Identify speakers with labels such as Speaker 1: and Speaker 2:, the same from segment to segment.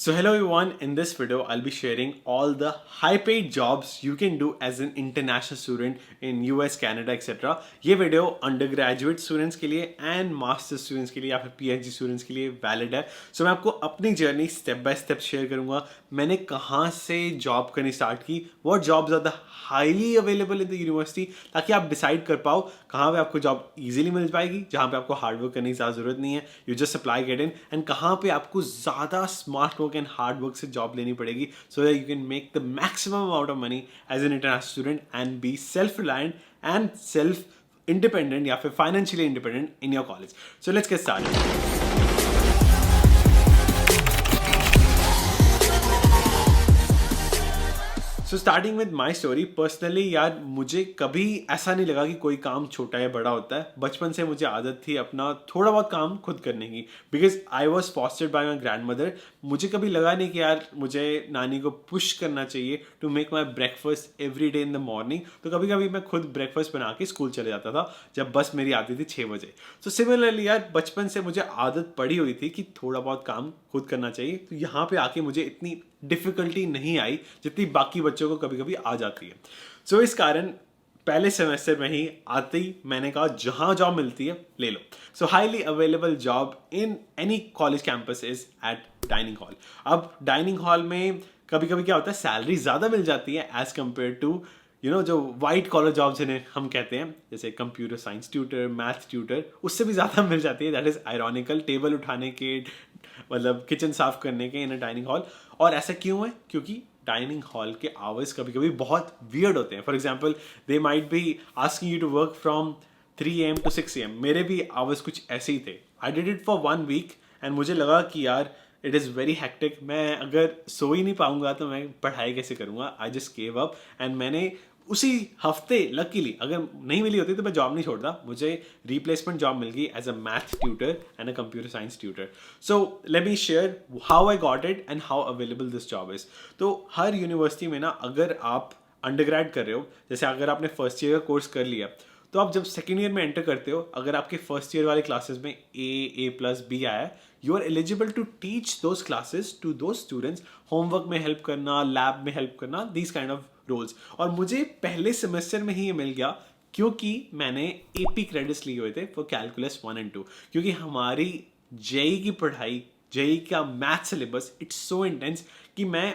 Speaker 1: So hello everyone, in this video I'll be sharing all the high paid jobs you can do as an international student in US, Canada etc. ये video undergraduate students के लिए and master students के लिए या फिर PhD students के लिए valid है. सो मैं आपको अपनी journey step by step share करूंगा. मैंने कहाँ से जॉब करनी स्टार्ट की, what jobs are the highly available in the university, ताकि आप डिसाइड कर पाओ कहाँ पे आपको जॉब इजीली मिल पाएगी, जहाँ पे आपको हार्डवर्क करने की ज़्यादा ज़रूरत नहीं है, you just apply get in, and कहाँ पे आपको ज़्यादा smart work and hard work से जॉब लेनी पड़ेगी so that you can make the maximum amount of money as an international student and be self reliant and self independent या फिर financially independent in your college. So let's get started. So starting with my story, personally यार मुझे कभी ऐसा नहीं लगा कि कोई काम छोटा या बड़ा होता है. बचपन से मुझे आदत थी अपना थोड़ा बहुत काम खुद करने की, because I was fostered by my grandmother. मुझे कभी लगा नहीं कि यार मुझे नानी को पुश करना चाहिए to make my breakfast every day in the morning. तो कभी कभी मैं खुद ब्रेकफास्ट बना के स्कूल चले जाता था जब बस मेरी आती थी 6 बजे. सो सिमिलरली यार बचपन से मुझे आदत पड़ी हुई थी कि थोड़ा बहुत काम खुद करना चाहिए. तो यहाँ पे आके मुझे इतनी डिफिकल्टी नहीं आई जितनी बाकी बच्चों को कभी कभी आ जाती है. सो इस कारण पहले सेमेस्टर में ही आते ही मैंने कहा जहां जॉब मिलती है ले लो. So highly available job in any college campus is at dining hall. अब डाइनिंग हॉल में कभी कभी क्या होता है, सैलरी ज़्यादा मिल जाती है एज कम्पेयर टू जो वाइट कॉलर जॉब जिन्हें हम कहते हैं, जैसे computer science tutor, math tutor, उससे भी ज़्यादा मिल जाती है. That is ironical. टेबल उठाने के, मतलब किचन साफ करने के इन अ डाइनिंग हॉल. और ऐसा क्यों है? क्योंकि डाइनिंग हॉल के आवर्स कभी कभी बहुत वियर्ड होते हैं. For example they might be asking you to work from 3 AM to 6 AM. मेरे भी आवर्स कुछ ऐसे ही थे. I did it for 1 week and मुझे लगा कि यार इट इज़ वेरी हेक्टिक. मैं अगर सो ही नहीं पाऊंगा तो मैं पढ़ाई कैसे करूंगा. I just gave up and मैंने उसी हफ्ते लकीली, अगर नहीं मिली होती तो मैं जॉब नहीं छोड़ता, मुझे रिप्लेसमेंट जॉब मिल गई as a math tutor and a computer science tutor. So let me share how I got it and how available this job is. तो हर यूनिवर्सिटी में ना, अगर आप अंडरग्रेड कर रहे हो, जैसे अगर आपने फर्स्ट ईयर का कोर्स कर लिया, तो आप जब सेकेंड ईयर में एंटर करते हो, अगर आपके फर्स्ट ईयर वाले क्लासेस में A+B आया है, you are eligible to teach those classes to those students. Homework में हेल्प करना, लैब में हेल्प करना, दीज काइंड ऑफ रोल्स. और मुझे पहले सेमेस्टर में ही ये मिल गया क्योंकि मैंने AP क्रेडिट्स लिए हुए थे फॉर कैलकुलस 1 and 2. क्योंकि हमारी जेई की पढ़ाई, जेई का math syllabus it's so intense कि मैं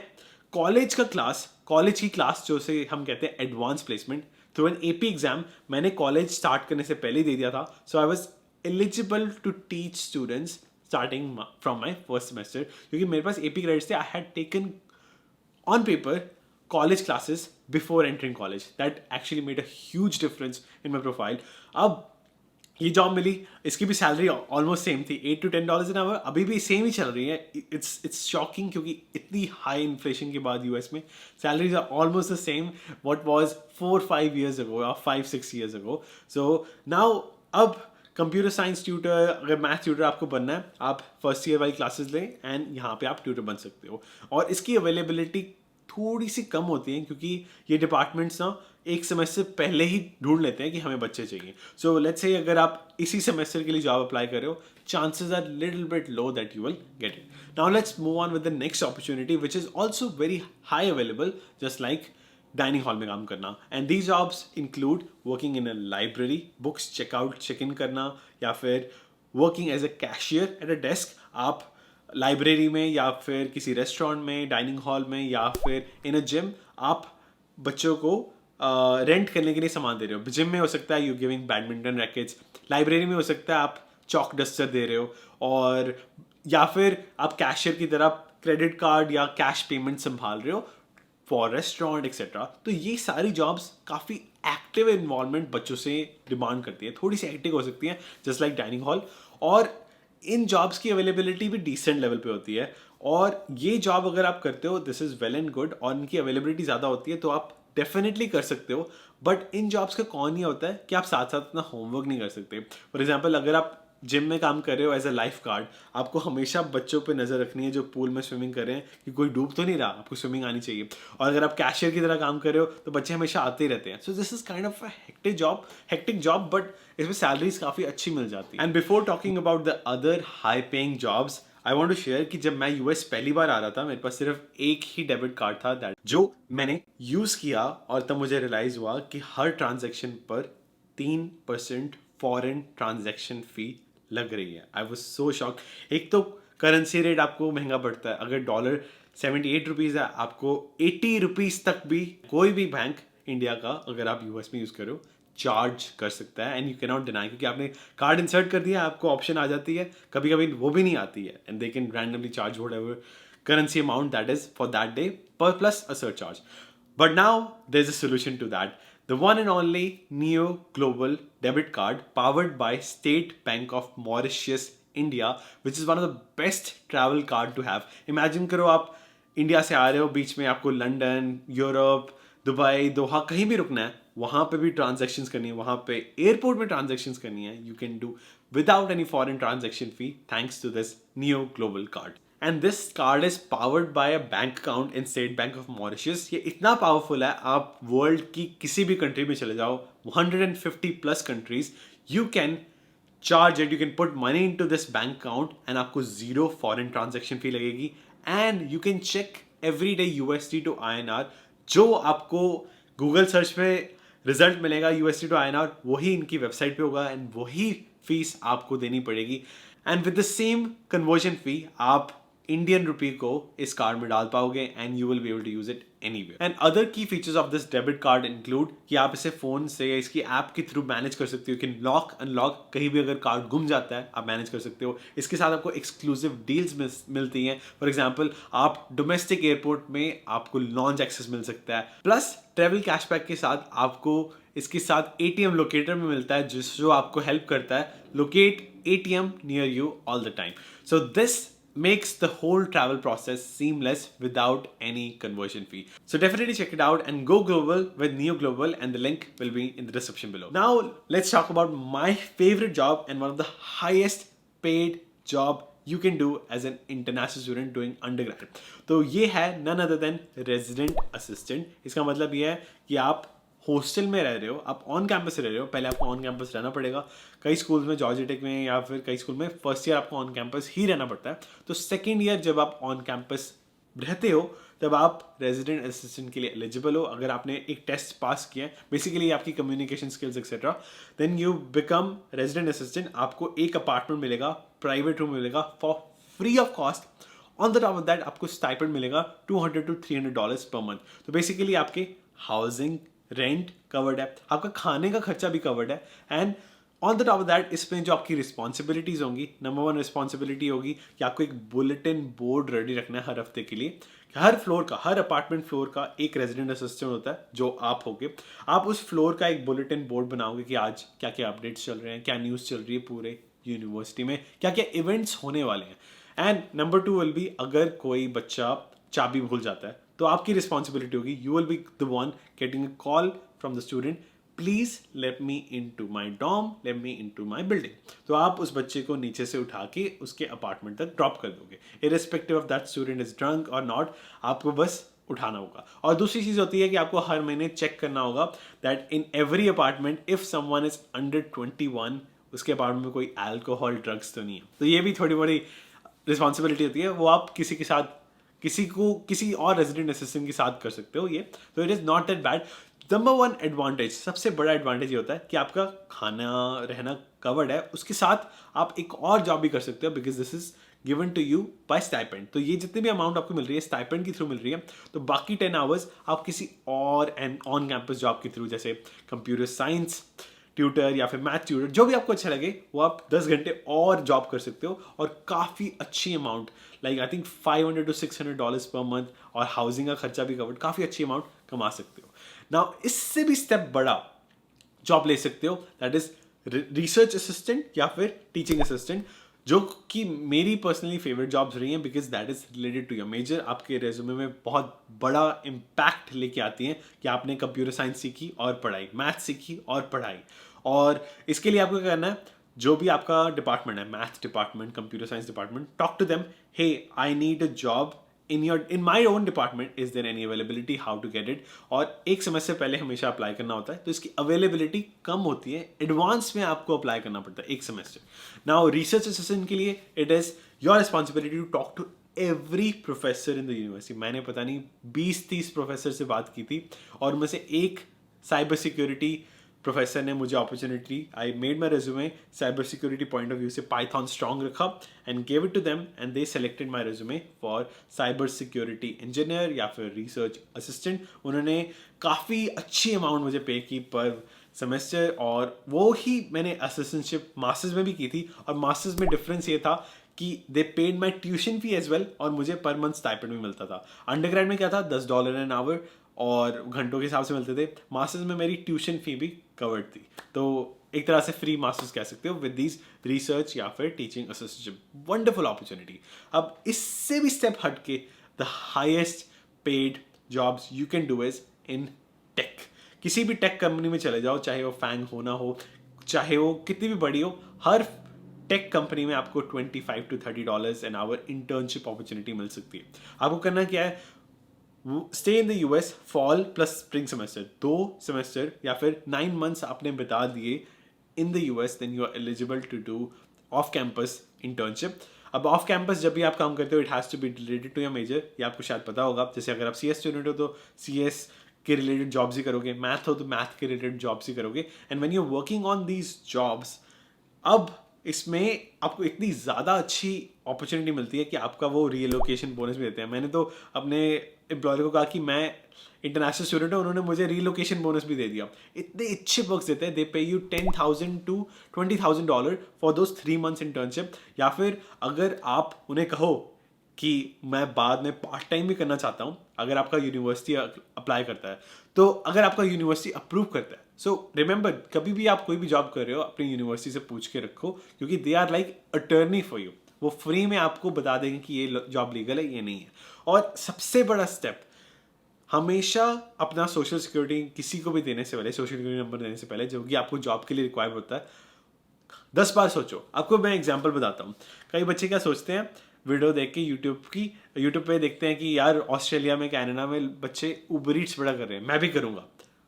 Speaker 1: कॉलेज की क्लास जो से हम कहते हैं advance placement through an AP exam, मैंने कॉलेज स्टार्ट करने से पहले ही दे दिया था. So I was eligible to teach students starting from my first semester. क्योंकि मेरे पास AP क्रेडिट्स थे. I had taken on paper college classes before entering college. That actually made a huge difference in my profile. अब ये job मिली, इसकी भी salary almost same थी, $8 to $10 an hour. अभी भी सेम ही चल रही है. इट्स शॉकिंग क्योंकि इतनी हाई इन्फ्लेशन के बाद यूएस में salaries are almost the same what was 4-5 years ago or 5-6 years ago. So now अब कंप्यूटर साइंस ट्यूटर, अगर मैथ ट्यूटर आपको बनना है, आप फर्स्ट ईयर वाली क्लासेस लें एंड यहाँ पे आप ट्यूटर बन सकते हो. और इसकी अवेलेबिलिटी थोड़ी सी कम होती है क्योंकि ये डिपार्टमेंट्स ना एक सेमेस्टर पहले ही ढूंढ लेते हैं कि हमें बच्चे चाहिए. सो लेट्स से अगर आप इसी सेमेस्टर के लिए जॉब अप्लाई कर रहे हो, chances are little bit low that you will get it. Now let's move on with the next opportunity which is also very high available, just like dining hall में काम करना. And these jobs include working in a library, books checkout check in करना, या फिर working as a cashier at a desk. आप library में या फिर किसी रेस्टोरेंट में, डाइनिंग हॉल में, या फिर इन अ जिम आप बच्चों को रेंट करने के लिए सामान दे रहे हो. जिम में हो सकता है you giving badminton rackets, library में हो सकता है आप चॉक डस्टर दे रहे हो, और या फिर आप कैशियर की तरह क्रेडिट कार्ड या कैश पेमेंट संभाल रहे हो फॉर रेस्टोरेंट एक्सेट्रा. तो ये सारी जॉब्स काफ़ी एक्टिव इन्वॉल्वमेंट बच्चों से डिमांड करती है, थोड़ी सी एक्टिव हो सकती हैं जस्ट लाइक डाइनिंग हॉल. और इन जॉब्स की अवेलेबिलिटी भी डिसेंट लेवल पे होती है. और ये जॉब अगर आप करते हो, this is well and good, और इनकी अवेलेबिलिटी ज़्यादा होती है तो आप डेफिनेटली कर सकते हो. बट इन जॉब्स का कौन ये होता है कि आप साथ साथ अपना होमवर्क नहीं कर सकते. फॉर एग्जाम्पल अगर आप जिम में काम कर रहे हो एज अ लाइफ गार्ड, आपको हमेशा बच्चों पे नज़र रखनी है जो पूल में स्विमिंग कर रहे हैं कि कोई डूब तो नहीं रहा, आपको स्विमिंग आनी चाहिए. और अगर आप कैशियर की तरह काम कर रहे हो तो बच्चे हमेशा आते ही रहते हैं. So this is kind of a hectic job, but इसमें सैलरीज काफ़ी अच्छी मिल जाती है. And before talking about the other high paying jobs, I want to share कि जब मैं यूएस पहली बार आ रहा था, मेरे पास सिर्फ एक ही डेबिट कार्ड था दैट जो मैंने यूज किया, और तब मुझे रियलाइज हुआ कि हर ट्रांजैक्शन पर 3% फॉरेन ट्रांजैक्शन फी लग रही है। I was so shock. एक तो करेंसी रेट आपको महंगा पड़ता है, अगर डॉलर 78 रुपीज़ है, आपको 80 रुपीज़ तक भी कोई भी बैंक इंडिया का, अगर आप यूएस में यूज़ करो, चार्ज कर सकता है। And you can not deny, क्योंकि आपने कार्ड इंसर्ट कर दिया, आपको ऑप्शन आ जाती है, कभी कभी वो भी नहीं आती है, and they can randomly charge whatever currency amount that is for that day plus a surcharge. But now there's a solution to that. The one and only Neo Global debit card powered by State Bank of Mauritius India, which is one of the best travel card to have. Imagine करो आप India से आ रहे हो, बीच में आपको London, Europe, Dubai, दोहा कहीं भी रुकना है, वहाँ पे भी ट्रांजैक्शंस करनी है, वहाँ पे एयरपोर्ट में ट्रांजैक्शंस करनी है, you can do without any foreign transaction fee thanks to this neo global card. And this card is powered by a bank account in State Bank of Mauritius. ये इतना powerful है, आप world की किसी भी country में चले जाओ, 150 plus countries, you can charge it, you can put money in to this bank account and आपको जीरो फॉरेन ट्रांजेक्शन फी लगेगी. And you can check every day USD to INR. जो आपको गूगल सर्च पे result मिलेगा USD to INR, वही इनकी website पे होगा, एंड वही फीस आपको देनी पड़ेगी. And with the same conversion fee आप इंडियन रुपी को इस कार्ड में डाल पाओगे, and you will be able to use it anywhere. And other key features of this debit card include कि आप इसे फोन से या इसकी ऐप के थ्रू मैनेज कर सकते हो. कि लॉक अनलॉक, कहीं भी अगर कार्ड गुम जाता है आप मैनेज कर सकते हो. इसके साथ आपको एक्सक्लूसिव डील्स मिलती हैं. फॉर एग्जाम्पल, आप डोमेस्टिक एयरपोर्ट में आपको लॉन्च एक्सेस मिल सकता है. प्लस ट्रेवल कैशबैक के साथ आपको इसके साथ ATM लोकेटर में मिलता है, जो आपको हेल्प करता है locate ATM near you all the time. So this makes the whole travel process seamless without any conversion fee. So definitely check it out and go global with Neo Global, and the link will be in the description below. Now let's talk about my favorite job and one of the highest paid job you can do as an international student doing undergrad. तो ये है none other than resident assistant. इसका मतलब ये है कि आप hostel में रह रहे हो, आप ऑन कैंपस रह रहे हो. पहले आपको ऑन कैंपस रहना पड़ेगा. कई स्कूल में, जॉर्जिया टेक में या फिर कई स्कूल में फर्स्ट ईयर आपको ऑन कैंपस ही रहना पड़ता है. तो सेकेंड ईयर जब आप ऑन कैंपस रहते हो, तब आप रेजिडेंट असिस्टेंट के लिए एलिजिबल हो. अगर आपने एक टेस्ट पास किया है, बेसिकली आपकी communication skills etcetera, then you become resident assistant. आपको एक अपार्टमेंट मिलेगा, प्राइवेट रूम मिलेगा for free of cost. On the top of that आपको स्टाइपेंड मिलेगा $200 to $300 पर मंथ. तो बेसिकली आपके हाउसिंग, रेंट कवर्ड है, आपका खाने का खर्चा भी कवर्ड है. And on the top of that इसमें जो आपकी रिस्पॉन्सिबिलिटीज होंगी, नंबर 1 रिस्पॉन्सिबिलिटी होगी कि आपको एक बुलेटिन बोर्ड रेडी रखना है हर हफ्ते के लिए. हर फ्लोर का, हर अपार्टमेंट फ्लोर का एक रेजिडेंट असिस्टेंट होता है जो आप होगे. आप उस फ्लोर का एक बुलेटिन बोर्ड बनाओगे कि आज क्या क्या अपडेट्स चल रहे हैं, क्या न्यूज़ चल रही है पूरे यूनिवर्सिटी में, क्या क्या इवेंट्स होने वाले हैं. एंड नंबर 2 विल बी, अगर कोई बच्चा चाबी भूल जाता है तो आपकी रिस्पॉन्सिबिलिटी होगी, you will be the one getting a call from the student, please let me in to my dorm, let me in to my building. तो आप उस बच्चे को नीचे से उठा के उसके अपार्टमेंट तक ड्रॉप कर दोगे, irrespective of that student is drunk और नॉट. आपको बस उठाना होगा. और दूसरी चीज होती है कि आपको हर महीने चेक करना होगा that in every apartment if someone is under 21, उसके अपार्टमेंट में कोई अल्कोहल, ड्रग्स तो नहीं है. तो ये भी थोड़ी बड़ी रिस्पॉन्सिबिलिटी होती है, वो आप किसी और रेजिडेंट असिस्टेंट के साथ कर सकते हो. ये तो it is not that bad. Number 1 advantage, सबसे बड़ा एडवांटेज ये होता है कि आपका खाना रहना कवर्ड है. उसके साथ आप एक और जॉब भी कर सकते हो, because this is given to you by stipend. तो ये जितनी भी अमाउंट आपको मिल रही है स्टाइपेंड के थ्रू मिल रही है. तो बाकी 10 आवर्स आप किसी और ऑन कैंपस जॉब के थ्रू, जैसे कंप्यूटर साइंस ट्यूटर या फिर मैथ ट्यूटर, जो भी आपको अच्छा लगे, वो आप 10 घंटे और जॉब कर सकते हो. और काफ़ी अच्छी amount, like I think $500 to $600 per month, और हाउसिंग का खर्चा भी कवर्ड, काफ़ी अच्छी अमाउंट कमा सकते हो. नाउ इससे भी स्टेप बड़ा जॉब ले सकते हो, दैट इज रिसर्च असिस्टेंट या फिर टीचिंग असिस्टेंट, जो कि मेरी पर्सनली फेवरेट जॉब्स रही हैं, because that is related to your major. आपके रेज्यूमे में बहुत बड़ा इम्पैक्ट लेके आती हैं कि आपने कंप्यूटर साइंस सीखी और पढ़ाई, मैथ सीखी और पढ़ाई. और इसके लिए आपको क्या करना है, जो भी आपका डिपार्टमेंट है, math department, computer science department, talk to them, hey I need a job in my own department, is there any availability, how to get it. और एक सेमेस्टर पहले हमेशा अप्लाई करना होता है, तो इसकी अवेलेबिलिटी कम होती है, एडवांस में आपको अप्लाई करना पड़ता है एक सेमेस्टर. नाउ रिसर्च असिस्टेंट के लिए it is your responsibility to talk to every professor in the university. मैंने पता नहीं 20-30 प्रोफेसर से बात की थी और उनमें से एक साइबर सिक्योरिटी प्रोफेसर ने मुझे opportunity, I made my resume cyber security point of view से पाइथन स्ट्रॉन्ग रखा and gave it to them and they selected my resume for cyber security engineer या फिर रिसर्च असिस्टेंट. उन्होंने काफ़ी अच्छी amount मुझे पे की पर सेमेस्टर और वो ही मैंने असिस्टेंटशिप मास्टर्स में भी की थी. और मास्टर्स में डिफरेंस ये था कि they paid my tuition fee as well और मुझे पर मंथ स्टाइपेंड भी मिलता था. अंडरग्रेड में क्या था $10 एन आवर और घंटों के हिसाब से मिलते थे. मास्टर्स में मेरी ट्यूशन फी भी कवर्ड थी. तो एक तरह से फ्री मास्टर्स कह सकते हो विद दीज रिसर्च या फिर टीचिंग असिस्टेंट. Wonderful opportunity. अब इससे भी स्टेप हट के the highest paid jobs you can do is in tech. किसी भी टेक कंपनी में चले जाओ, चाहे वो फैंग हो ना हो, चाहे वो कितनी भी बड़ी हो, हर टेक कंपनी में आपको $25 to $30 an hour internship opportunity मिल सकती है. आपको करना क्या है, stay in the US fall plus spring semester, 2 semester या फिर 9 months आपने बिता दिए in the US, then you are eligible to do off campus internship. अब ऑफ कैंपस जब भी आप काम करते हो it has to be related to your major. ये आपको शायद पता होगा. जैसे अगर आप CS स्टूडेंट हो तो CS के रिलेटेड जॉब्स ही करोगे, मैथ हो तो मैथ के रिलेटेड जॉब्स ही करोगे. And when you are working on these jobs, अब इसमें आपको इतनी ज़्यादा अच्छी अपॉर्चुनिटी मिलती है कि आपका वो रीलोकेशन बोनस भी देते हैं. मैंने तो अपने एम्प्लॉयर को कहा कि मैं इंटरनेशनल स्टूडेंट हूँ, उन्होंने मुझे रीलोकेशन बोनस भी दे दिया. इतने अच्छे वर्क्स देते हैं. दे पे you $10,000 to $20,000 for those 3 months internship. या फिर अगर आप उन्हें कहो कि मैं बाद में पार्ट टाइम भी करना चाहता हूँ, अगर आपका यूनिवर्सिटी अप्लाई करता है, तो अगर आपका यूनिवर्सिटी अप्रूव करता है, सो रिमेंबर कभी भी आप कोई भी जॉब कर रहे हो अपनी यूनिवर्सिटी से पूछ के रखो, क्योंकि they are like attorney for you. वो फ्री में आपको बता देंगे कि ये जॉब लीगल है, ये नहीं है. और सबसे बड़ा स्टेप, हमेशा अपना सोशल सिक्योरिटी किसी को भी देने से पहले, सोशल सिक्योरिटी नंबर देने से पहले, जो कि आपको जॉब के लिए रिक्वायर होता है, 10 बार सोचो. आपको मैं एग्जांपल बताता हूँ. कई बच्चे क्या सोचते हैं, वीडियो देख के यूट्यूब पे देखते हैं कि यार ऑस्ट्रेलिया में, कनाडा में बच्चे उबर ईट्स बड़ा कर रहे हैं, मैं भी करूँगा.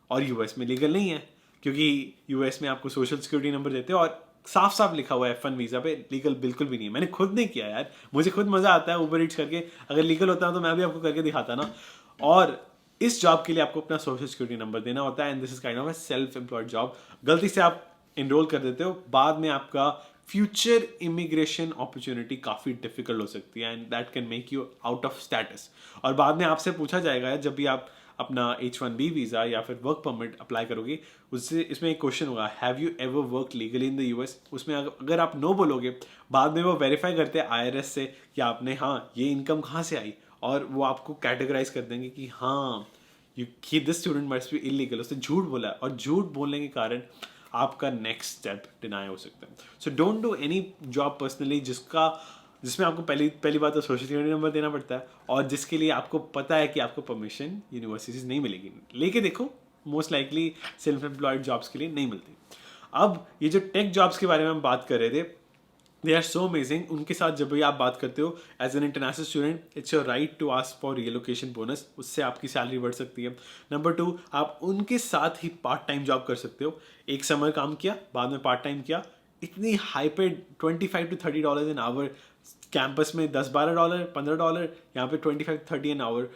Speaker 1: और यूएस में लीगल नहीं है, क्योंकि यूएस में आपको सोशल सिक्योरिटी नंबर देते हैं और साफ साफ लिखा हुआ है F1 वीज़ा पे, लीगल बिल्कुल भी नहीं है. मैंने खुद नहीं किया यार, मुझे खुद मज़ा आता है उबर ईट्स करके. अगर लीगल होता तो मैं भी आपको करके दिखाता ना. और इस जॉब के लिए आपको अपना सोशल सिक्योरिटी नंबर देना होता है. And this is kind of a self employed job. गलती से आप इनरोल कर देते हो, बाद में आपका फ्यूचर इमिग्रेशन अपॉर्चुनिटी काफ़ी डिफिकल्ट हो सकती है and that can make you out of status. और बाद में आपसे पूछा जाएगा जब भी आप अपना H1B वीज़ा या फिर वर्क परमिट अप्लाई करोगे, उससे इसमें एक क्वेश्चन होगा, have you ever work legally in the US. उसमें अगर आप नो बोलोगे, बाद में वो वेरीफाई करते हैं IRS से कि आपने हाँ ये इनकम कहाँ से आई, और वो आपको कैटेगराइज कर देंगे कि हाँ कि this student must be illegal. उसने झूठ बोला और झूठ बोलने के कारण आपका नेक्स्ट स्टेप डिनाई हो सकता है. So don't do any job personally जिसमें आपको पहली बात तो सोशल सिक्योरिटी नंबर देना पड़ता है और जिसके लिए आपको पता है कि आपको परमिशन यूनिवर्सिटी से नहीं मिलेगी. लेके देखो, most likely self employed jobs के लिए नहीं मिलती. अब ये जो टेक जॉब्स के बारे में हम बात कर रहे थे, दे आर सो अमेजिंग. उनके साथ जब भी आप बात करते हो as an international student, it's your right to ask for relocation bonus. उससे आपकी सैलरी बढ़ सकती है. नंबर 2, आप उनके साथ ही पार्ट टाइम जॉब कर सकते हो. एक समर काम किया, बाद में पार्ट टाइम किया. इतनी high paid $25 to $30 an our, campus में $10-12, $15, यहाँ पे 25-30 एन आवर.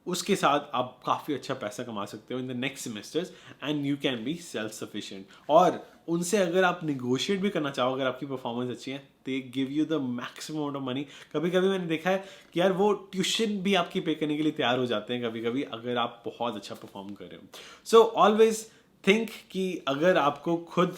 Speaker 1: उसके साथ आप काफ़ी अच्छा पैसा कमा सकते हो in the next semesters and you can be self sufficient. और उनसे अगर आप निगोशिएट भी करना चाहो, अगर आपकी परफॉर्मेंस अच्छी है, they give you the maximum amount of money. कभी कभी मैंने देखा है कि यार वो ट्यूशन भी आपकी पे करने के लिए तैयार हो जाते हैं कभी कभी, अगर आप बहुत अच्छा परफॉर्म कर रहे हो. सो ऑलवेज थिंक कि अगर आपको खुद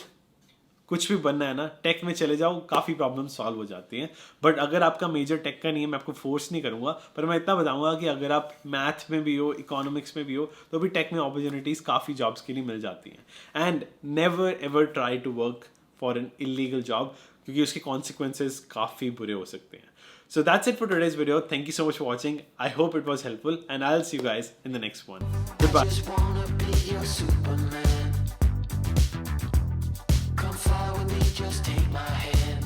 Speaker 1: कुछ भी बनना है ना, टेक में चले जाओ, काफ़ी प्रॉब्लम सॉल्व हो जाती हैं. बट अगर आपका मेजर टेक का नहीं है, मैं आपको फोर्स नहीं करूँगा, पर मैं इतना बताऊँगा कि अगर आप मैथ में भी हो, इकोनॉमिक्स में भी हो, तो भी टेक में अपॉर्चुनिटीज़ काफ़ी जॉब्स के लिए मिल जाती हैं. And never ever try to work for an illegal job, क्योंकि उसके कॉन्सिक्वेंसेज काफ़ी बुरे हो सकते हैं. So that's it for today's video. Thank you so much for watching. I hope it was helpful and I'll see you guys in the next one. Goodbye. I just wanna be your Superman. Come fly with me, just take my hand.